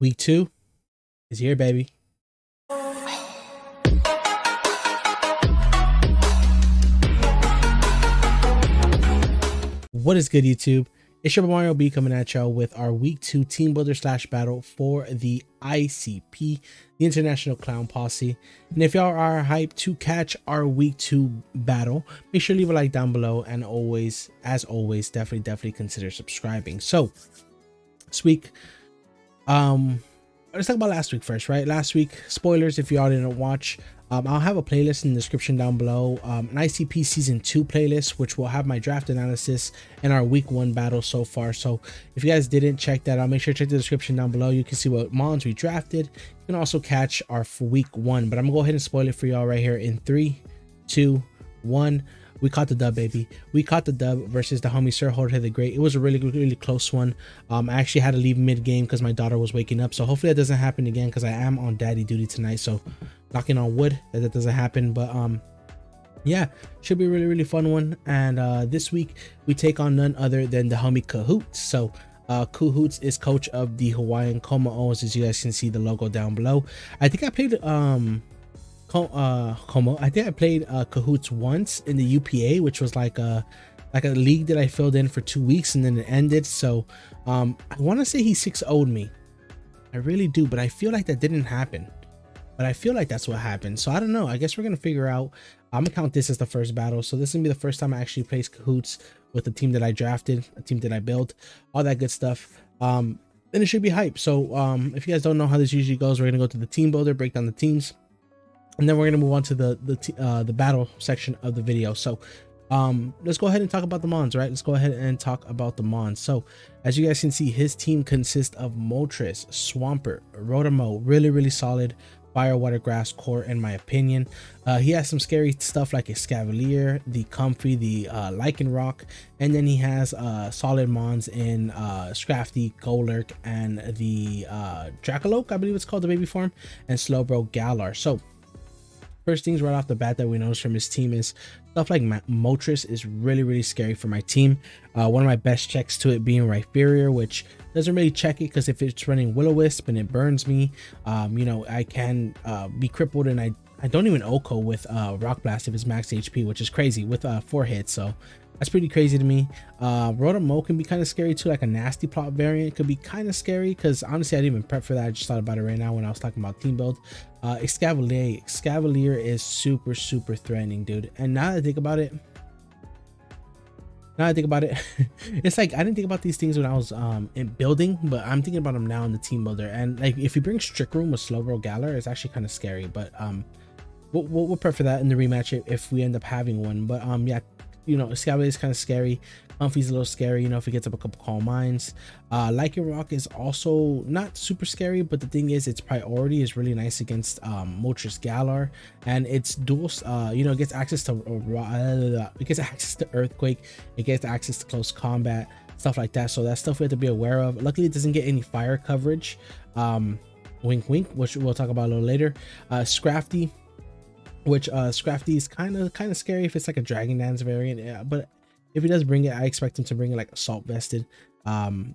Week 2 is here, baby. What is good, YouTube? It's your boy Mariobee coming at y'all with our week 2 team builder / battle for the ICP, the International Clown Posse. And if y'all are hyped to catch our week 2 battle, make sure to leave a like down below, and always, as always, definitely consider subscribing. So this week, let's talk about last week first, right? Last week, spoilers if y'all didn't watch. I'll have a playlist in the description down below, an ICP season 2 playlist, which will have my draft analysis and our week 1 battle so far. So if you guys didn't check that out, make sure to check the description down below. You can see what mons we drafted. You can also catch our week 1, but I'm gonna go ahead and spoil it for y'all right here in 3, 2, 1. We caught the dub, baby. We caught the dub versus the homie Sir Jorge the Great. It was a really close one. I actually had to leave mid game because my daughter was waking up, so hopefully that doesn't happen again, because I am on daddy duty tonight. So knocking on wood that doesn't happen. But yeah, should be a really fun one. And this week we take on none other than the homie Kahuuutz. So Kahuuutz is coach of the Hawaiian Como-Os, as you guys can see the logo down below. I think I played Kahuuutz once in the UPA, which was like a league that I filled in for 2 weeks and then it ended. So I want to say he 6-0'd me. I really do, but I feel like that didn't happen. But I feel like that's what happened. So I don't know. I guess we're gonna figure out. I'm gonna count this as the first battle. So this is gonna be the first time I actually place Kahuuutz with the team that I drafted, a team that I built, all that good stuff. Then it should be hype. So if you guys don't know how this usually goes, we're gonna go to the team builder, break down the teams, and then we're gonna move on to the battle section of the video. So let's go ahead and talk about the mons, right? Let's go ahead and talk about the mons. So as you guys can see, his team consists of Moltres, Swampert, Rotamo, really solid fire, water, grass core, in my opinion. He has some scary stuff like a Scavalier, the Comfy, the Lichen Rock, and then he has solid mons in Scrafty, Golurk, and the Dracoloak, I believe it's called, the baby form, and Slowbro Galar. So first things right off the bat that we notice from his team is stuff like Moltres is really scary for my team. One of my best checks to it being Rhyperior, which doesn't really check it because if it's running Will-O-Wisp and it burns me, you know, I can be crippled, and I don't even OHKO with Rock Blast if it's max HP, which is crazy with 4 hits. So that's pretty crazy to me. Rotamo can be kind of scary too, like a nasty plot variant could be kind of scary, because honestly I didn't even prep for that. I just thought about it right now when I was talking about team build. Scavalier is super threatening, dude. And now that I think about it, it's like I didn't think about these things when I was in building, but I'm thinking about them now in the team builder. And like if you bring Strict Room with Slowbro Galar, it's actually kind of scary. But we'll prep for that in the rematch if we end up having one. But yeah, you know, Scavalier is kind of scary. Comfy's a little scary, you know, if it gets up a couple Calm Minds. Lichen Rock is also not super scary, but the thing is, its priority is really nice against Moltres Galar, and its dual, you know, it gets access to Earthquake, it gets access to close combat, stuff like that. So that's stuff we have to be aware of. Luckily, it doesn't get any fire coverage. Wink, which we'll talk about a little later. Scrafty, which Scrafty is kind of scary if it's like a Dragon Dance variant, yeah, but if he does bring it, I expect him to bring it like Assault Vested. And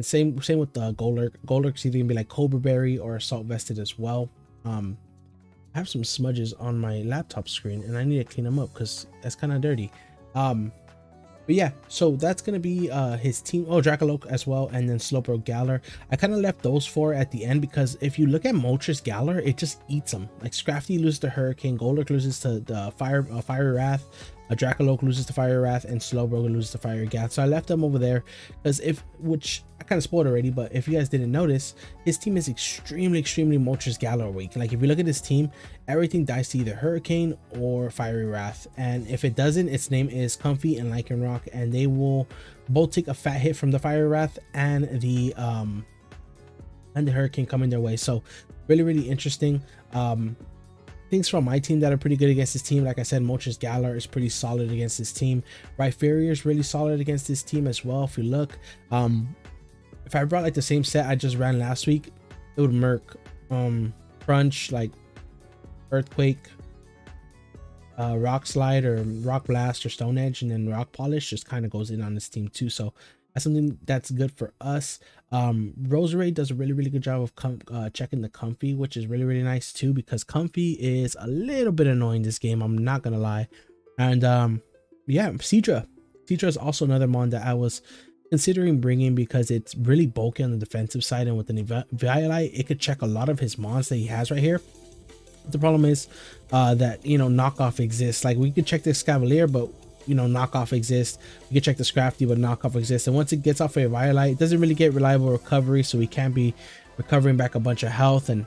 same with Golurk. Golurk's either gonna be like Cobra Berry or Assault Vested as well. I have some smudges on my laptop screen and I need to clean them up because that's kind of dirty. But yeah, so that's gonna be his team. Oh, Dracoloak as well, and then Slowbro Galar. I kind of left those 4 at the end because if you look at Moltres Galar, it just eats them. Like Scrafty loses to Hurricane, Golurk loses to the Fiery Wrath, Dracoloak loses to Fire Wrath, and Slowbro loses to Fire Gath. So I left them over there because which I kind of spoiled already, but if you guys didn't notice, his team is extremely Moltres Galar weak. Like if you look at his team, everything dies to either Hurricane or Fiery Wrath, and if it doesn't, its name is Comfy and Lichen Rock, and they will both take a fat hit from the Fire Wrath and the Hurricane coming their way. So really interesting. Things from my team that are pretty good against this team, like I said, Moltres Galar is pretty solid against this team. Rhyperior is really solid against this team as well. If you look, if I brought like the same set I just ran last week, it would Merc, Crunch, like Earthquake, Rock Slide or Rock Blast or Stone Edge, and then Rock Polish just kind of goes in on this team too. So That's something that's good for us. Rosary does a really good job of checking the comfy, which is really nice too, because comfy is a little bit annoying this game, I'm not gonna lie. And yeah, Cedra is also another mon that I was considering bringing because it's really bulky on the defensive side, and with an Violite it could check a lot of his mons that he has right here. But the problem is that, you know, knockoff exists. Like, we could check this Cavalier, but you know, knockoff exists. We can check the Scrafty, but knockoff exists. And once it gets off a Violite, it doesn't really get reliable recovery, so we can't be recovering back a bunch of health, and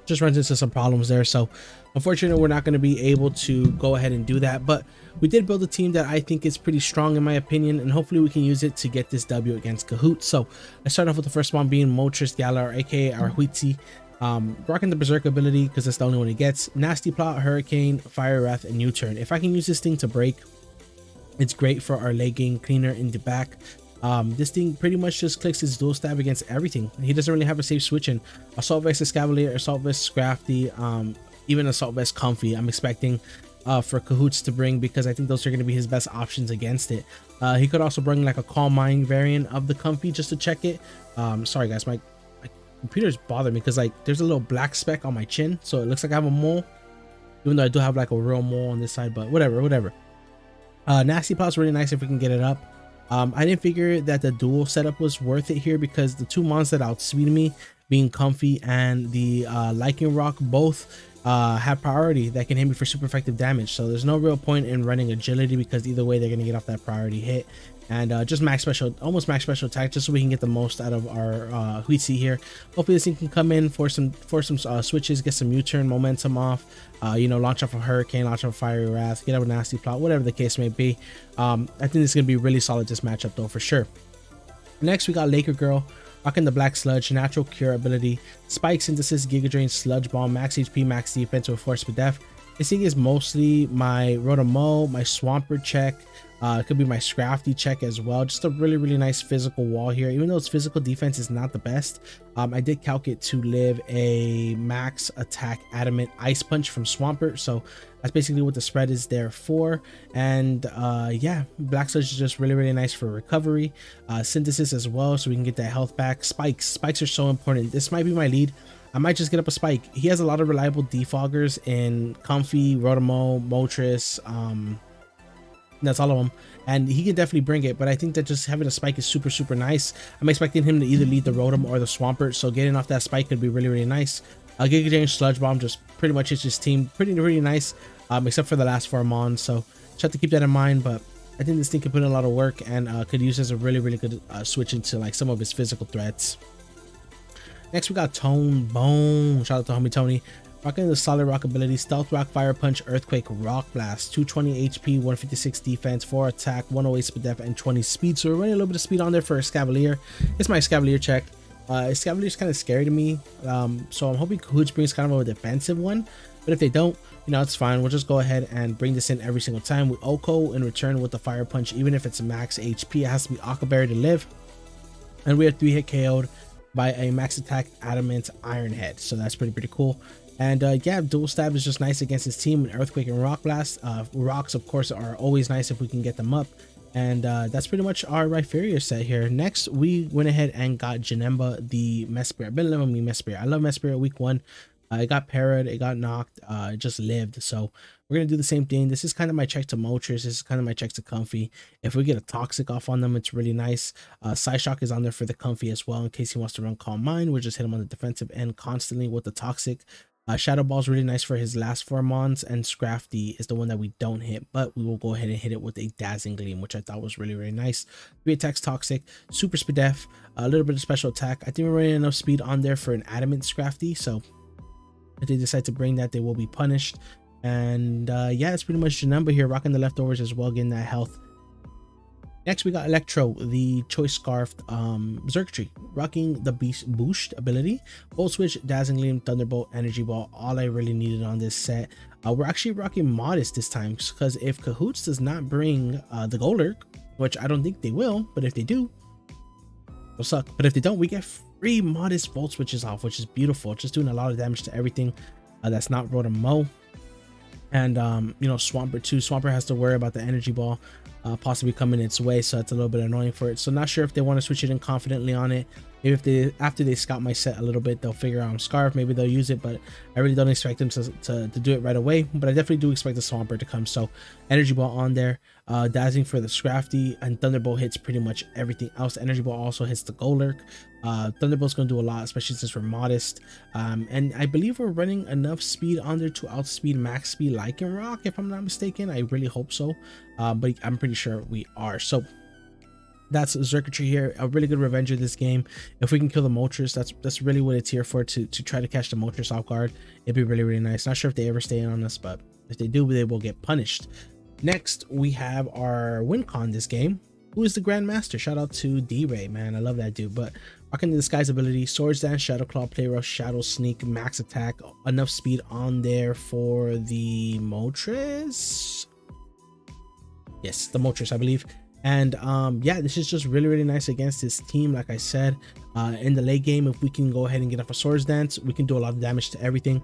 just runs into some problems there. So unfortunately, we're not going to be able to go ahead and do that, but we did build a team that I think is pretty strong in my opinion, and hopefully we can use it to get this W against Kahuuutz. So let's start off with the first one being Moltres Galar, aka our Huitzi. Rocking the Berserk ability because that's the only one it gets. Nasty Plot, Hurricane, Fire Wrath, and U-Turn. If I can use this thing to break, it's great for our late game cleaner in the back. This thing pretty much just clicks his dual stab against everything. He doesn't really have a safe switch in. Assault Vest is Cavalier, Assault Vest Scrafty, even Assault Vest Comfy I'm expecting for Kahuuutz to bring, because I think those are going to be his best options against it. He could also bring like a Calm Mind variant of the Comfy just to check it. Sorry guys, my computer's bothering me because like there's a little black speck on my chin, so it looks like I have a mole, even though I do have like a real mole on this side, but whatever. Nasty Plot's really nice if we can get it up. I didn't figure that the dual setup was worth it here because the two mons that outspeed me, being Comfy and the Lichen Rock, both have priority that can hit me for super effective damage. So there's no real point in running agility because either way they're going to get off that priority hit. And just max special, almost max special attack, just so we can get the most out of our Huitzi here. Hopefully this thing can come in for some switches, get some U-turn momentum off, you know, launch off a Hurricane, launch off a Fiery Wrath, get out a Nasty Plot, whatever the case may be. I think this is going to be really solid, this matchup though, for sure. Next we got Laker Girl, rocking the Black Sludge, Natural Cure ability, Spike Synthesis, Giga Drain, Sludge Bomb, Max HP, Max Defense with Force for Def. This thing is mostly my Rotomo, my Swampert check. It could be my Scrafty check as well. Just a really nice physical wall here, even though its physical defense is not the best. I did calc it to live a max attack adamant Ice Punch from Swampert, so that's basically what the spread is there for. And yeah, Black Sludge is just really nice for recovery. Synthesis as well, so we can get that health back. Spikes are so important. This might be my lead. I might just get up a Spike. He has a lot of reliable defoggers in Comfy, Rotomo, Moltres, that's all of them, and he can definitely bring it. But I think that just having a Spike is super nice. I'm expecting him to either lead the Rotom or the Swampert, so getting off that Spike could be really nice. Giga Drain, Sludge Bomb just pretty much hits his team pretty nice, except for the last 4 mons, so just have to keep that in mind. But I think this thing could put in a lot of work and could use as a really good switch into like some of his physical threats. Next we got Tone Bone, shout out to homie Tony. Rocking the Solid Rock ability, Stealth Rock, Fire Punch, Earthquake, Rock Blast, 220 HP, 156 defense, 4 attack, 108 speed def, and 20 speed. So we're running a little bit of speed on there for a Scavalier. It's my Scavalier check. Scavalier's kind of scary to me, so I'm hoping Kahuuutz brings kind of a defensive one. But if they don't, you know, it's fine. We'll just go ahead and bring this in every single time with Oko in return with the Fire Punch. Even if it's max HP, it has to be Akaberry to live. And we have 3-hit KO'd by a max attack adamant Iron Head, so that's pretty cool. And yeah, dual stab is just nice against his team, and Earthquake and Rock Blast. Rocks of course are always nice if we can get them up. And that's pretty much our Rhyperior set here. Next we went ahead and got Janemba, the Mesprit. I've been loving me Mesprit. I love Mesprit week 1. It got parried, it got knocked, it just lived. So we're gonna do the same thing. This is kind of my check to Moltres. This is kind of my check to Comfy. If we get a Toxic off on them, it's really nice. Psyshock is on there for the Comfy as well in case he wants to run Calm Mind. We'll just hit him on the defensive end constantly with the Toxic. Shadow Ball is really nice for his last 4 mons, and Scrafty is the one that we don't hit, but we will go ahead and hit it with a Dazzling Gleam, which I thought was really nice. 3 attacks Toxic, Super Speed Def, a little bit of special attack. I think we're running enough speed on there for an Adamant Scrafty, so if they decide to bring that, they will be punished. And yeah, it's pretty much Janemba here, rocking the leftovers as well, getting that health. Next we got Electro, the Choice Scarfed Xurkitree, rocking the Beast Boost ability, Volt Switch, Dazzling Gleam, Thunderbolt, Energy Ball, all I really needed on this set. We're actually rocking Modest this time, because if Kahuuutz does not bring the Golurk, which I don't think they will, but if they do, it'll suck. But if they don't, we get free Modest Volt Switches off, which is beautiful, just doing a lot of damage to everything that's not Rotomo. And you know, Swampert too. Swampert has to worry about the Energy Ball. possibly coming its way, so that's a little bit annoying for it. So not sure if they want to switch it in confidently on it. Maybe if they, after they scout my set a little bit, they'll figure out Scarf, maybe they'll use it, but I really don't expect them to do it right away. But I definitely do expect the Swampert to come. So Energy Ball on there, Dazzling for the Scrafty, and Thunderbolt hits pretty much everything else. Energy Ball also hits the Golurk. Thunderbolt's gonna do a lot, especially since we're modest, and I believe we're running enough speed on there to outspeed max speed Lycanroc, if I'm not mistaken. I really hope so, but I'm pretty sure we are. So that's Circuitry here, a really good Revenger this game. If we can kill the Moltres, that's really what it's here for, to try to catch the Moltres off guard. It'd be really nice. Not sure if they ever stay in on us, but if they do, they will get punished. Next we have our Wincon this game, who is the Grandmaster. Shout out to D-Ray, man, I love that dude. But rocking the Disguise ability, Swords Dance, Shadow Claw, Play Rough, Shadow Sneak, max attack, enough speed on there for the Moltres. Yes, the Moltres, I believe. And yeah, this is just really nice against this team. Like I said, in the late game, if we can go ahead and get off a Swords Dance, we can do a lot of damage to everything.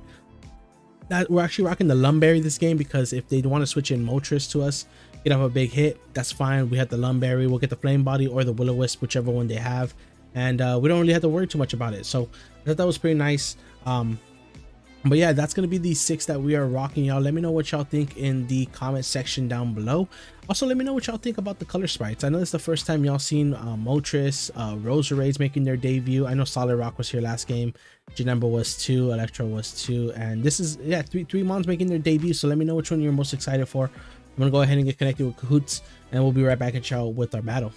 That we're actually rocking the Lumberry this game, because if they want to switch in Moltres to us, get off a big hit, that's fine. We have the Lumberry, we'll get the Flame Body or the Will-O-Wisp, whichever one they have, and we don't really have to worry too much about it. So I thought that was pretty nice. But yeah, that's gonna be the 6 that we are rocking, y'all. Let me know what y'all think in the comment section down below. Also, let me know what y'all think about the color sprites. I know it's the first time y'all seen Moltres, Roserades making their debut. I know Solid Rock was here last game, Janemba was too, Electro was too, and this is, yeah, three mons making their debut. So let me know which one you're most excited for. I'm gonna go ahead and get connected with Kahuuutz, and we'll be right back at y'all with our battle.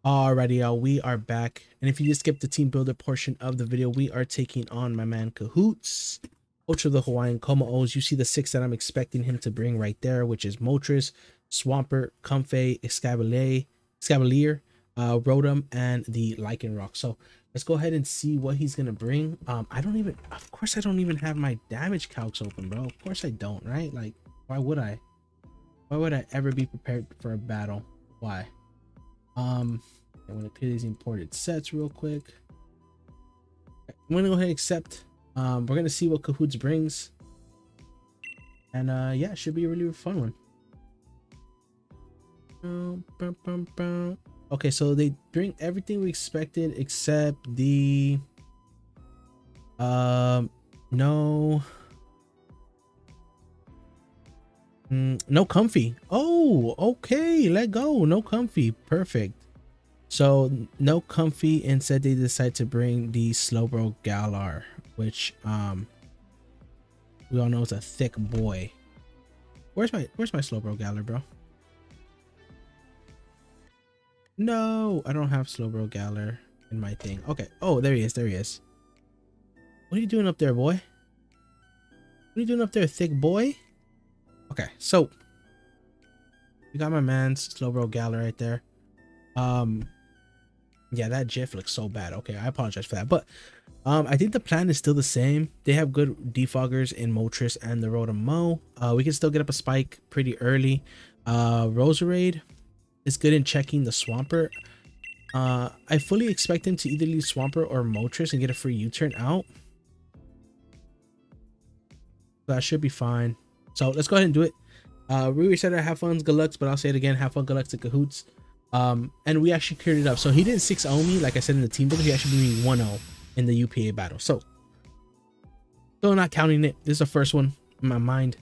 Alrighty, y'all, we are back, and if you just skipped the team builder portion of the video, we are taking on my man Kahuuutz, Coach of the Hawaiian Como-Os. You see the 6 that I'm expecting him to bring right there, which is Moltres, Swampert, Comfey, Escavalier, Rotom, and the Lycanroc. So let's go ahead and see what he's gonna bring. Of course I don't even have my damage calcs open, bro. Of course I don't, right? Like, why would I ever be prepared for a battle? Why? I'm gonna clear these imported sets real quick. I'm gonna go ahead and accept. We're gonna see what Kahuuutz brings, and yeah, it should be a really fun one. Okay, so they bring everything we expected except the no Comfey. Oh, okay, let go. No Comfey. Perfect. So no Comfey, instead they decide to bring the Slowbro Galar, which we all know is a thick boy. Where's my Slowbro Galar, bro? No, I don't have Slowbro Galar in my thing. Okay. Oh, there he is. There he is. What are you doing up there, boy? What are you doing up there, thick boy? Okay, so you got my man's Slowbro Galar right there. Yeah, that GIF looks so bad. Okay, I apologize for that, but I think the plan is still the same. They have good defoggers in Moltres and the Rotom. We can still get up a spike pretty early. Roserade is good in checking the Swampert. I fully expect him to either leave Swampert or Moltres and get a free U-turn out. That should be fine. So let's go ahead and do it. We reset our have fun's Galux, but I'll say it again, have fun Galux to Kahuuutz. And we actually cleared it up. So he didn't 6-0 me, like I said in the team builder. He actually beat me 1-0 in the UPA battle. So still not counting it. This is the first one in my mind.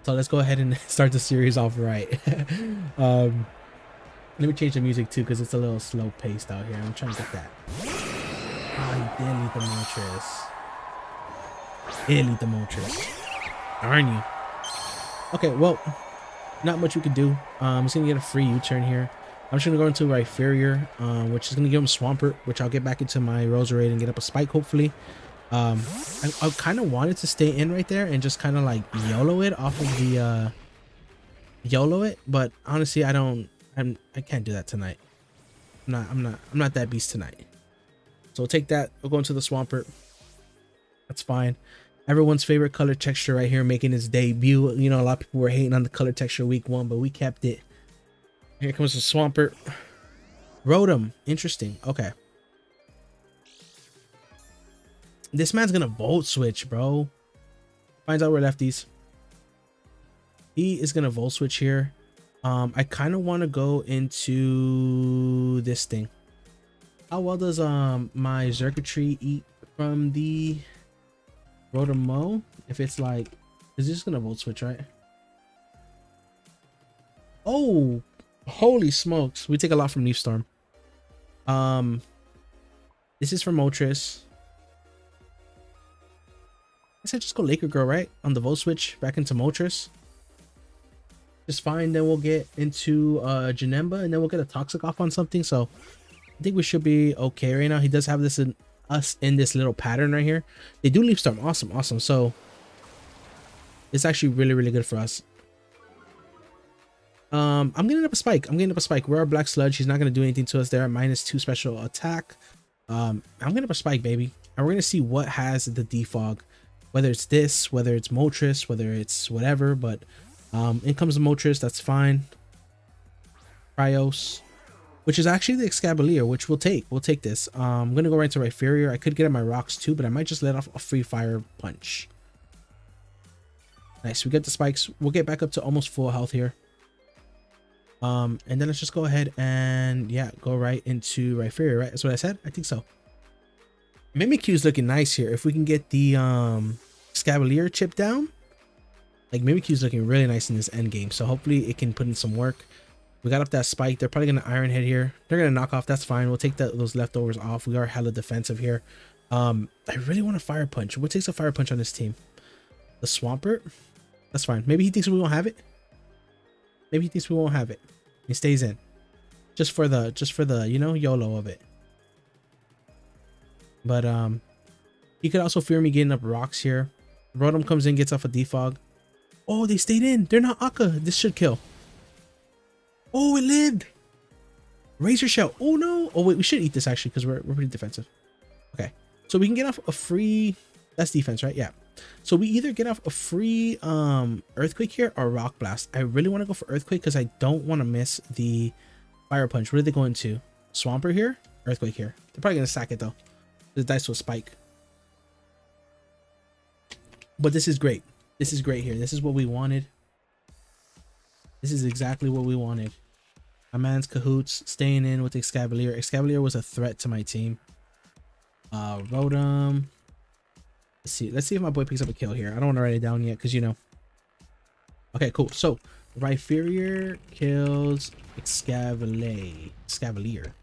So let's go ahead and start the series off right. Let me change the music too, because it's a little slow paced out here. I'm trying to get that. Oh, he did lead the Moltres. Did lead the Moltres. Darn you. Okay, well, not much we could do. He's gonna get a free U-turn here. I'm just gonna go into Rhyperior, which is gonna give him Swampert, which I'll get back into my Roserade and get up a spike hopefully. I kind of wanted to stay in right there and just kind of like YOLO it off of the YOLO it, but honestly I can't do that tonight. I'm not that beast tonight. So we'll take that. We'll go into the Swampert. That's fine. Everyone's favorite color texture right here making its debut. You know, a lot of people were hating on the color texture week 1, but we kept it. Here comes the Swampert. Rotom. Interesting. Okay. This man's gonna Volt Switch, bro. Finds out we're lefties. He is gonna Volt Switch here. I kind of want to go into this thing. How well does my circuitry eat from the Rotomo? If it's like, is this gonna volt switch, right? Oh, holy smokes, we take a lot from Leaf Storm. This is from Moltres. I guess I just go Laker Girl, right? On the volt switch back into Moltres. Just fine. Then we'll get into Janemba, and then we'll get a Toxic off on something. So I think we should be okay right now. He does have this in this little pattern right here. They do Leaf Storm. Awesome, awesome. So it's actually really, really good for us. I'm getting up a spike. We're a Black Sludge. He's not gonna do anything to us there. -2 special attack. I'm getting up a spike, baby, and we're gonna see what has the defog, whether it's this, whether it's Moltres, whether it's whatever. But in comes the Moltres. That's fine. Cryos, which is actually the Excavalier, which we'll take. We'll take this. I'm gonna go right to Rhyperior. I could get at my rocks too, but I might just let off a free fire punch. Nice. We get the spikes. We'll get back up to almost full health here. And then let's just go ahead and yeah, go right into Rhyperior, right? That's what I said. I think so. Mimikyu is looking nice here. If we can get the Scavalier chip down, like Mimikyu is looking really nice in this end game. So hopefully it can put in some work. We got up that spike. They're probably gonna Iron Head here. They're gonna knock off. That's fine. We'll take those leftovers off. We are hella defensive here. I really want a fire punch. What takes a fire punch on this team? The Swampert. That's fine. Maybe he thinks we won't have it. Maybe he thinks we won't have it. He stays in. Just for the, you know, YOLO of it. But he could also fear me getting up rocks here. Rotom comes in, gets off a defog. Oh, they stayed in. They're not Akka. This should kill. Oh, it lived. Razor Shell. Oh no. Oh wait, we should eat this actually because we're pretty defensive. Okay. So we can get off a free, that's defense, right? Yeah. So we either get off a free Earthquake here or Rock Blast. I really want to go for Earthquake because I don't want to miss the Fire Punch. What are they going to? Swampert here? Earthquake here. They're probably going to sack it though. The dice will spike. But this is great. This is great here. This is what we wanted. This is exactly what we wanted. My man's Kahuuutz staying in with Excavalier. Excavalier was a threat to my team. Rotom. Let's see if my boy picks up a kill here. I don't want to write it down yet because, you know. Okay, cool. So Rhyperior kills Excavalier.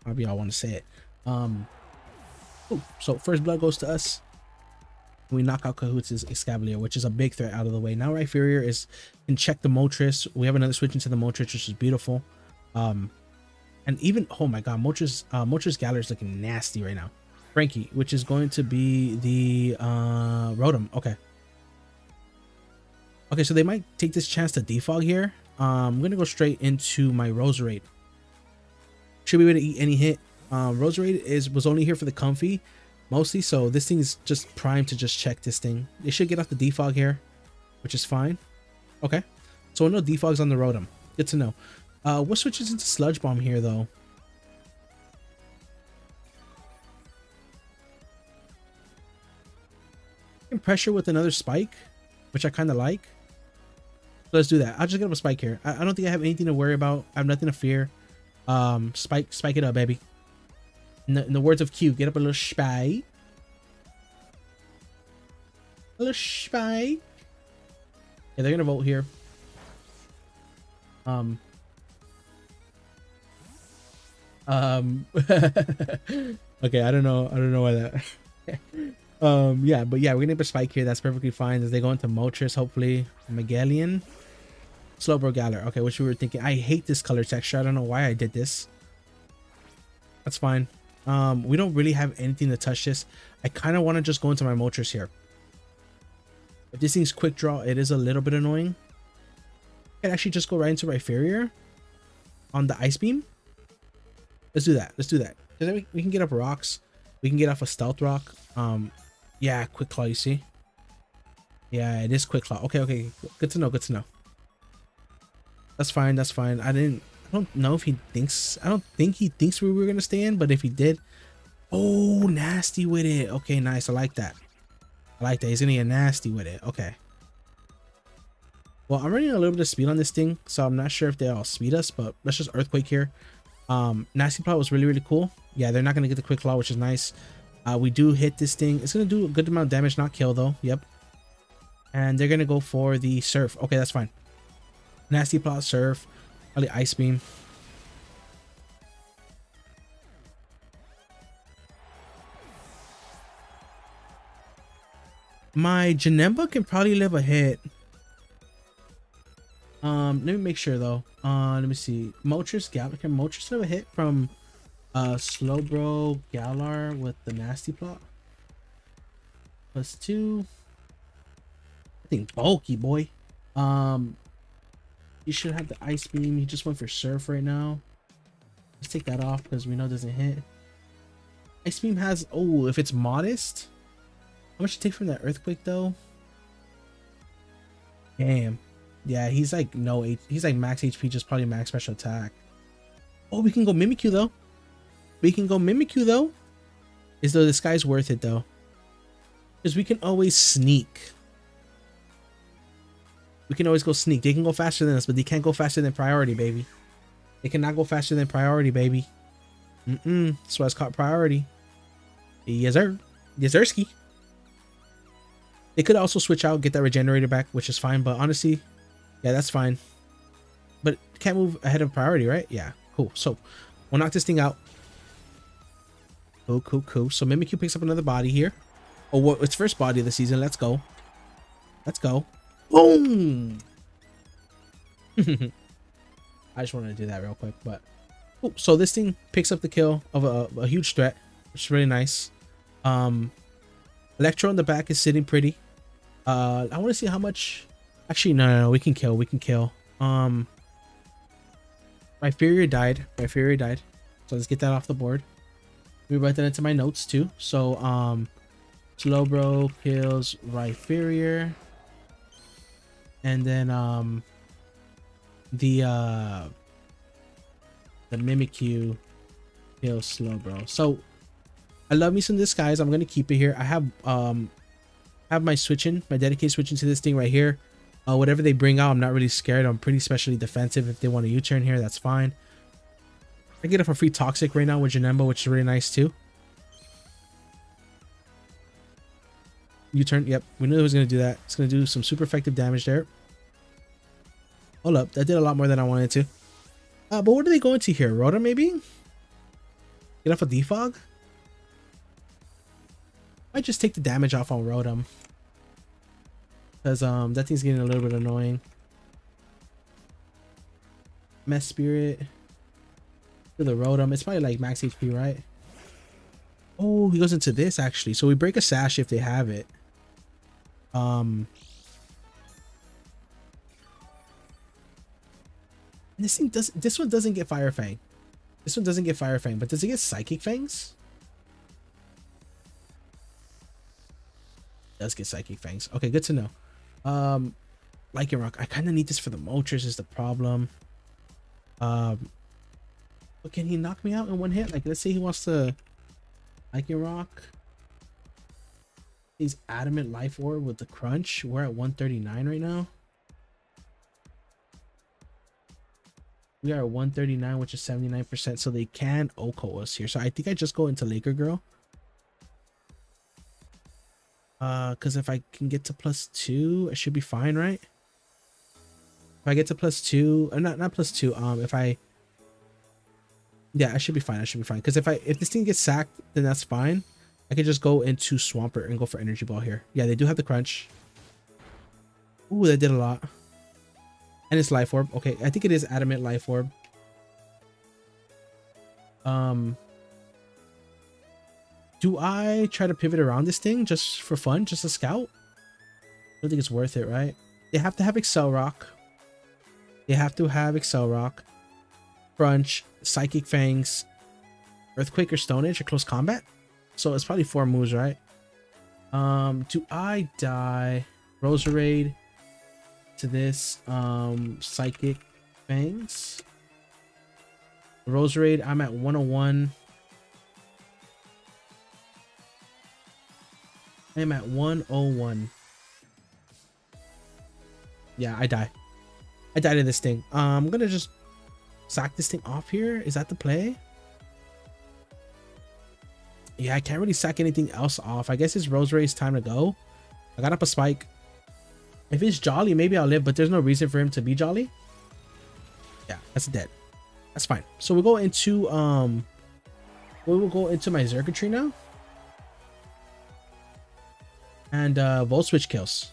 However y'all want to say it. Cool. So first blood goes to us. We knock out Kahuutz's Excavalier, which is a big threat out of the way. Now Rhyperior can check the Moltres. We have another switch into the Moltres, which is beautiful. And even, oh my god, Moltres Galar is looking nasty right now. Frankie, which is going to be the Rotom. Okay, so they might take this chance to defog here. I'm gonna go straight into my Roserade. Should be able to eat any hit. Roserade was only here for the comfy mostly, so this thing is just primed to just check this thing. They should get off the defog here, which is fine. Okay, so no defogs on the Rotom. Good to know. What switches into Sludge Bomb here though? Pressure with another spike, which I kind of like. So let's do that. I'll just get up a spike here. I don't think I have anything to worry about. I have nothing to fear. Spike it up, baby. In the words of Q, get up a little spike. A little spike. Yeah, they're gonna vote here. Okay, I don't know why that. Yeah, but yeah, we're gonna put spike here. That's perfectly fine as they go into Moltres, hopefully. Megallion, Slowbro Galar. Okay, which we were thinking. I hate this color texture. I don't know why I did this. That's fine. We don't really have anything to touch this. I kind of want to just go into my Moltres here. If this thing's quick draw, it is a little bit annoying. I can actually just go right into Rhyperior on the Ice Beam. Let's do that. Let's do that. Because then we can get up rocks. We can get off a Stealth Rock. Yeah, Quick Claw, you see? Yeah, it is Quick Claw. Okay. Good to know, good to know. That's fine, that's fine. I don't know if he thinks, I don't think he thinks we were gonna stay in, but if he did, oh, nasty with it. Okay, nice. I like that. I like that. He's gonna get nasty with it. Okay. Well, I'm running a little bit of speed on this thing, so I'm not sure if they'll speed us, but let's just Earthquake here. Nasty Plot was really, really cool. Yeah, they're not going to get the Quick Claw, which is nice. We do hit this thing. It's going to do a good amount of damage, not kill though. Yep. And they're going to go for the Surf. Okay, that's fine. Nasty Plot, Surf, probably Ice Beam. My Janemba can probably live a hit. Let me make sure though. Let me see. Moltres, Galar, can Moltres live a hit from Slowbro Galar with the Nasty Plot? +2. I think bulky boy. You should have the Ice Beam. He just went for Surf right now. Let's take that off because we know it doesn't hit. Ice Beam has, oh, if it's modest. How much it take from that Earthquake though? Damn. Yeah, he's like he's like max HP, just probably max special attack. Oh, we can go Mimikyu though. We can go Mimikyu though. Is though this guy's worth it though? Because we can always sneak. We can always go sneak. They can go faster than us, but they can't go faster than priority, baby. They cannot go faster than priority, baby. That's why it's called priority. Yes, sir. Yes, sirski. They could also switch out, get that regenerator back, which is fine. But honestly, yeah, that's fine. But can't move ahead of priority, right? Yeah, cool. So we'll knock this thing out. Cool, cool, cool. So Mimikyu picks up another body here. Oh, well, its first body of the season. Let's go. Let's go. Boom. I just wanted to do that real quick, but cool. So this thing picks up the kill of a huge threat, which is really nice. Electro in the back is sitting pretty. I want to see how much. Actually, no, we can kill. We can kill. My Fury died. My Fury died. So let's get that off the board. Let me write that into my notes too. So Slowbro kills Rhyperior. And then the Mimikyu kills Slowbro. So I love me some Disguise. I'm gonna keep it here. I have my switching, my dedicated switching to this thing right here. Whatever they bring out, I'm not really scared. I'm pretty specially defensive. If they want a U-turn here, that's fine. I get it for free Toxic right now with Janemba, which is really nice too. U-turn, yep. We knew it was gonna do that. It's gonna do some super effective damage there. Hold up, that did a lot more than I wanted to. But what are they going to here? Rotom maybe? Get off a defog? Might just take the damage off on Rotom. Because that thing's getting a little bit annoying. Mess Spirit. To the Rotom. It's probably like max HP, right? Oh, he goes into this actually. So we break a Sash if they have it. This thing does. This one doesn't get Fire Fang. This one doesn't get Fire Fang, but does it get Psychic Fangs? It does get Psychic Fangs. Okay, good to know. Lycan Rock. I kind of need this for the Moltres is the problem. But can he knock me out in one hit? Like, let's say he wants to Lycan Rock. He's Adamant Life Orb with the Crunch. We're at 139 right now. We are at 139, which is 79%. So they can OHKO us here. So I think I just go into Laker Girl. Because if I can get to +2, it should be fine, right? If I get to +2, not +2. If I, yeah, I should be fine. I should be fine. Because if this thing gets sacked, then that's fine. I can just go into Swampert and go for Energy Ball here. Yeah, they do have the Crunch. Ooh, that did a lot. And it's Life Orb. Okay, I think it is Adamant Life Orb. Do I try to pivot around this thing just for fun, just a scout? I don't think it's worth it, right? They have to have Excel Rock. They have to have Excel Rock. Crunch, Psychic Fangs, Earthquake or Stone Edge or Close Combat. So it's probably 4 moves, right? Do I die Roserade to this Psychic Fangs? Roserade, I'm at 101. I am at 101. Yeah, I die. I died in this thing. I'm gonna just sack this thing off here. Is that the play? Yeah, I can't really sack anything else off. I guess it's Roserary's time to go. I got up a spike. If it's Jolly, maybe I'll live, but there's no reason for him to be Jolly. Yeah, that's dead. That's fine. So we'll go into we'll go into my circuitry now. And Volt Switch kills.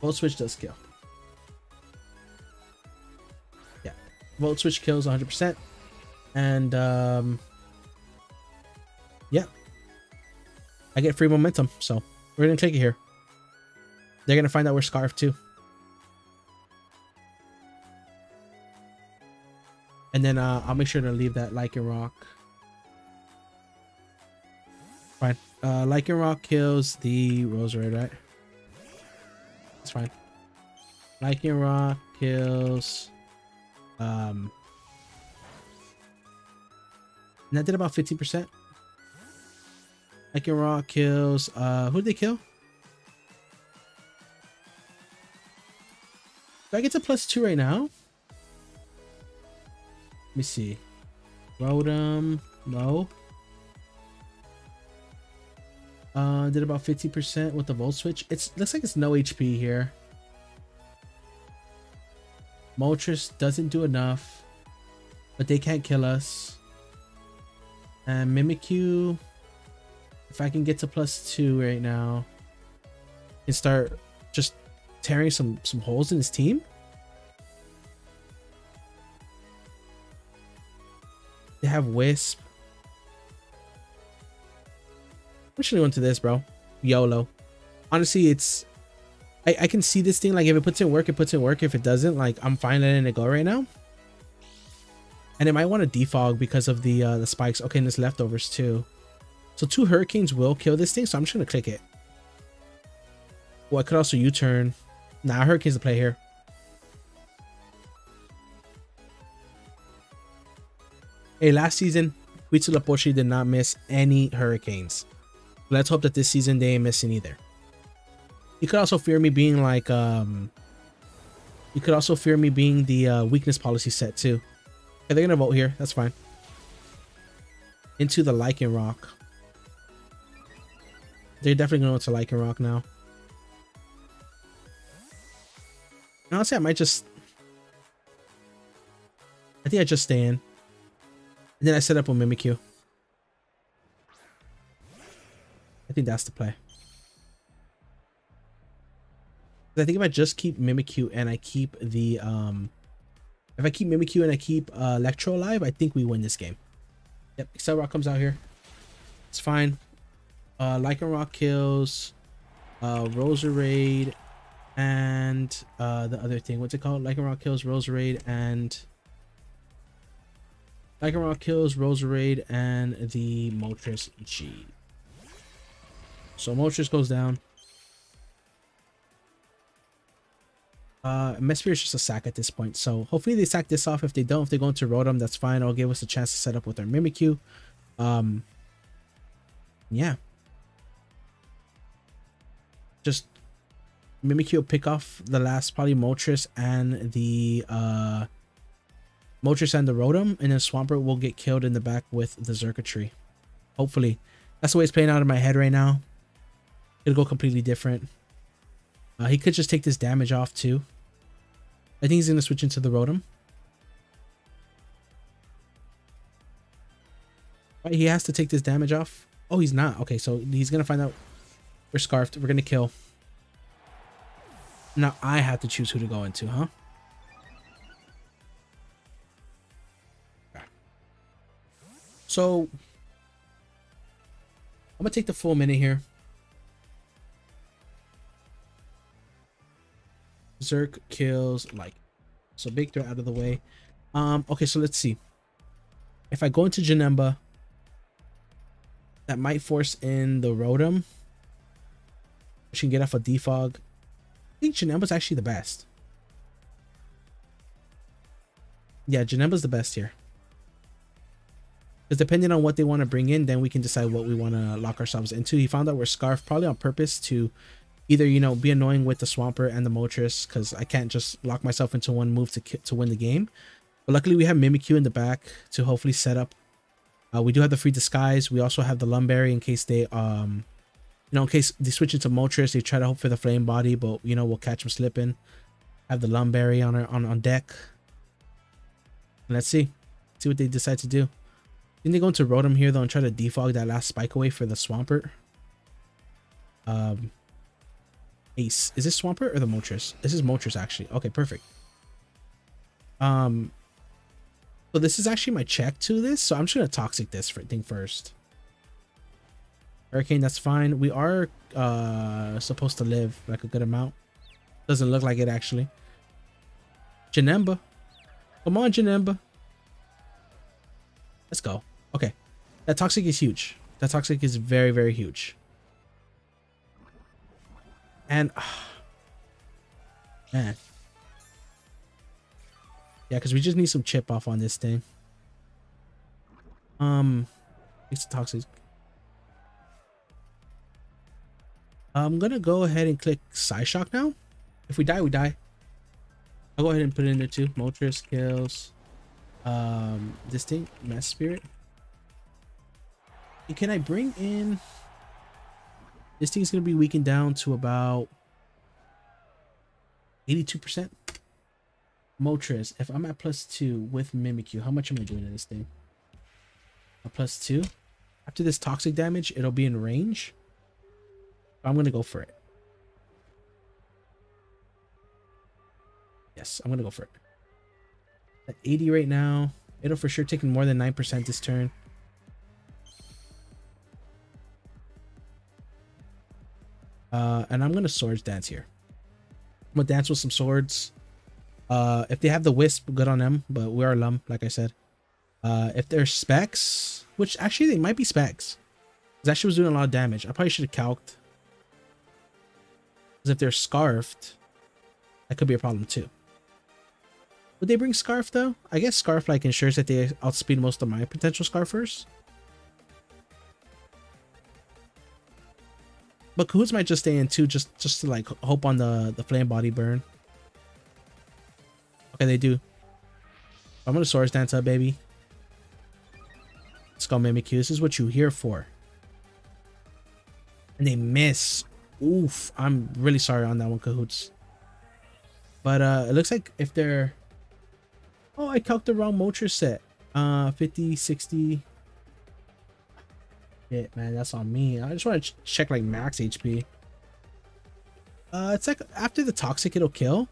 Volt Switch does kill. Yeah. Volt Switch kills 100%. And yeah. I get free momentum, so we're gonna take it here. They're gonna find out we're Scarf too. And then I'll make sure to leave that Lichen Rock. Fine. Lichen Rock kills the Rosary, right? That's fine. Lichen Rock kills and that did about 50%. Lichen Rock kills who did they kill? Do I get to +2 right now? Let me see. Rotom, no. Did about 50% with the Volt Switch. It looks like it's no HP here. Moltres doesn't do enough, but they can't kill us. And Mimikyu, if I can get to +2 right now, and start just tearing some holes in his team. They have Wisp. I'm just gonna go into this, bro. YOLO. Honestly, it's I can see this thing, like if it puts in work, it puts in work. If it doesn't, like I'm fine letting it go right now. And it might want to defog because of the spikes. Okay, and there's leftovers too. So 2 Hurricanes will kill this thing, so I'm just gonna click it. Well, I could also U-turn. Nah, Hurricane's the play here. Hey, last season, Huitzilopochtli did not miss any Hurricanes. Let's hope that this season they ain't missing either. You could also fear me being like, you could also fear me being the weakness policy set too. Okay, they're gonna vote here. That's fine. Into the Lichen Rock. They're definitely gonna go into Lichen Rock now. Honestly, I might just... I think I just stay in. And then I set up with Mimikyu. I think that's the play. I think if I just keep Mimikyu and I keep the... if I keep Mimikyu and I keep Electro alive, I think we win this game. Yep, Excel Rock comes out here. It's fine. Lichen Rock kills Roserade and the other thing. What's it called? Lichen Rock kills Roserade and... Lichen Rock kills Roserade and the Moltres G. So Moltres goes down. Mesphere is just a sack at this point. So hopefully they sack this off. If they don't, if they go into Rotom, that's fine. It'll give us a chance to set up with our Mimikyu. Yeah. Just Mimikyu will pick off the last probably Moltres and the Rotom, and then Swampert will get killed in the back with the Circuitry. Hopefully. That's the way it's playing out in my head right now. It'll go completely different. He could just take this damage off too. I think he's going to switch into the Rotom. Right, he has to take this damage off. Oh, he's not. Okay, so he's going to find out we're Scarfed. We're going to kill. Now I have to choose who to go into, huh? So I'm going to take the full minute here. Zerk kills like so big threat out of the way. Okay, so let's see. If I go into Janemba, that might force in the Rotom, which can get off a defog. I think Janemba's actually the best. Yeah, Janemba's the best here. Because depending on what they want to bring in, then we can decide what we want to lock ourselves into. He found out we're Scarf probably on purpose to either, you know, be annoying with the Swampert and the Moltres, because I can't just lock myself into one move to win the game. But luckily we have Mimikyu in the back to hopefully set up. We do have the free disguise. We also have the Lumberry in case they you know, in case they switch into Moltres, they try to hope for the flame body, but you know, we'll catch them slipping. Have the Lumberry on deck. And let's see what they decide to do. I think they go into Rotom here though and try to defog that last spike away for the Swampert. Ace. Is this Swampert or the Moltres? This is Moltres actually. Okay, perfect. So this is actually my check to this, so I'm just gonna toxic this thing first. Hurricane, that's fine. We are supposed to live like a good amount. Doesn't look like it actually. Janemba. Come on, Janemba. Let's go. Okay. That toxic is huge. That toxic is very, very huge. And man. Yeah, because we just need some chip off on this thing. It's toxic. I'm gonna go ahead and click Psyshock now. If we die, we die. I'll go ahead and put it in there too. Moltres kills this thing, Mass Spirit. And can I bring in this thing's gonna be weakened down to about 82%. Moltres, if I'm at +2 with Mimikyu, how much am I doing in this thing? A +2. After this toxic damage, it'll be in range. I'm gonna go for it. Yes, I'm gonna go for it. At 80 right now, it'll for sure take more than 9% this turn. And I'm gonna Swords Dance here. I'm gonna dance with some swords. If they have the Wisp, good on them, but we are Lum, like I said. If they're Specs, which actually they might be Specs, because that shit was doing a lot of damage. I probably should have calced. Because if they're Scarfed, that could be a problem too. Would they bring Scarf though? I guess Scarf like ensures that they outspeed most of my potential Scarfers. But Kahuuutz might just stay in too, just to like hope on the flame body burn. Okay, they do. I'm gonna Swords Dance up, baby. Let's go, Mimikyu. This is what you're here for. And they miss. Oof. I'm really sorry on that one, Kahuuutz. But it looks like if they're... Oh, I calced the wrong Moltres set. 50, 60. Shit, man, that's on me. I just want to check like max HP. It's like after the toxic, it'll kill.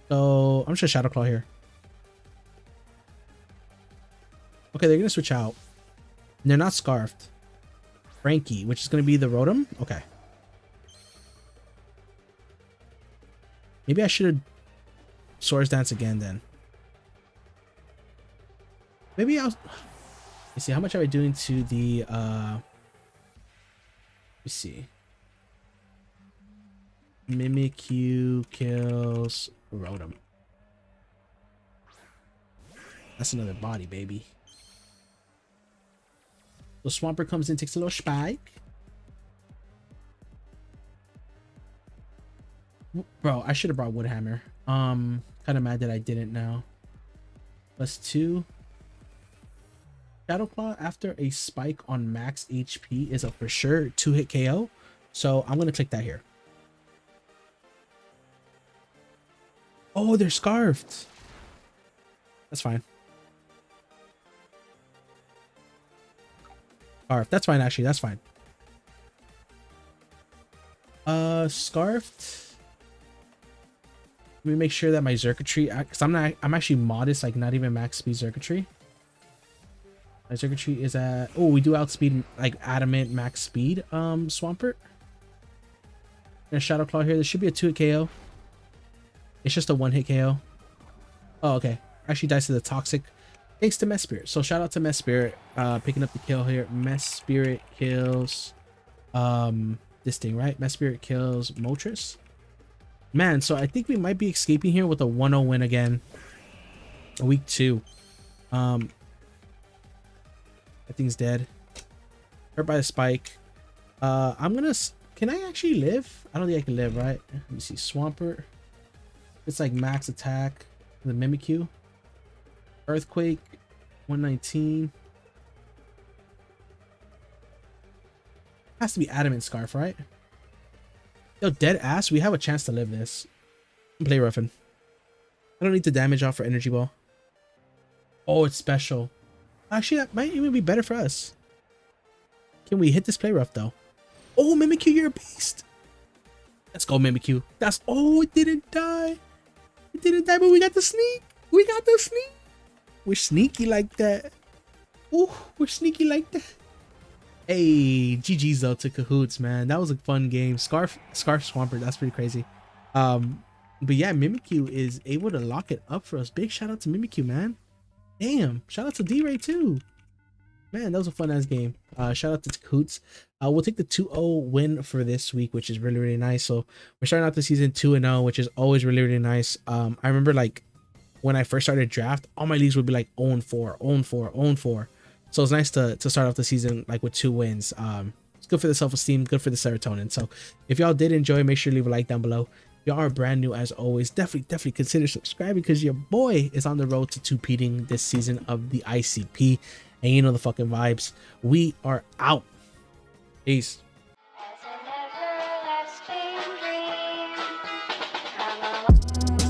So I'm just gonna Shadow Claw here. Okay, they're gonna switch out. And they're not Scarfed. Frankie, which is gonna be the Rotom. Okay. Maybe I should have Swords Dance again then. Maybe I'll... Let's see, how much are we doing to the let's see. Mimikyu kills Rotom. That's another body, baby. The Swampert comes in, takes a little spike. Bro, I should have brought Woodhammer. Kind of mad that I didn't now. +2. Shadow Claw after a spike on max HP is a for sure 2-hit KO. So I'm gonna click that here. Oh, they're Scarfed. That's fine. Scarf. That's fine, actually. That's fine. Scarfed. Let me make sure that my Xurkitree, because I'm actually modest, like not even max speed Xurkitree. My Xurkitree is at, oh, we do outspeed like adamant max speed Swampert. And a Shadow Claw here. This should be a 2-hit KO. It's just a 1-hit KO. Oh, okay. Actually dies to the toxic. Thanks to Mess Spirit. So shout out to Mess Spirit picking up the kill here. Mess Spirit kills this thing, right? Mess Spirit kills Moltres. Man, so I think we might be escaping here with a 1-0 win again. Week 2. That thing's dead. Hurt by the spike. I'm gonna Can I actually live? I don't think I can live, right? Let me see. Swampert. It's like max attack. The Mimikyu. Earthquake. 119. Has to be Adamant Scarf, right? Yo, dead ass. We have a chance to live this. Play Ruffin. I don't need the damage off for Energy Ball. Oh, it's special. Actually, that might even be better for us. Can we hit this play rough though? Oh, Mimikyu, you're a beast. Let's go, Mimikyu. That's, oh, it didn't die. It didn't die, but we got the sneak. We got the sneak. We're sneaky like that. Ooh, we're sneaky like that. Hey, GG's though to Kahuuutz, man. That was a fun game. Scarf Swampert, that's pretty crazy. But yeah, Mimikyu is able to lock it up for us. Big shout out to Mimikyu, man. Damn, shout out to D-Ray too. Man, that was a fun ass game. Shout out to Kahuuutz. We'll take the 2-0 win for this week, which is really, really nice. So we're starting out the season 2-0, which is always really, really nice. I remember like when I first started draft, all my leagues would be like 0-4, 0-4, 0-4. So it's nice to start off the season like with 2 wins. It's good for the self-esteem, good for the serotonin. So if y'all did enjoy, make sure to leave a like down below. If y'all are brand new, as always, definitely consider subscribing, because your boy is on the road to 2-peating this season of the ICP. And you know the fucking vibes. We are out. Peace. As an everlasting dream.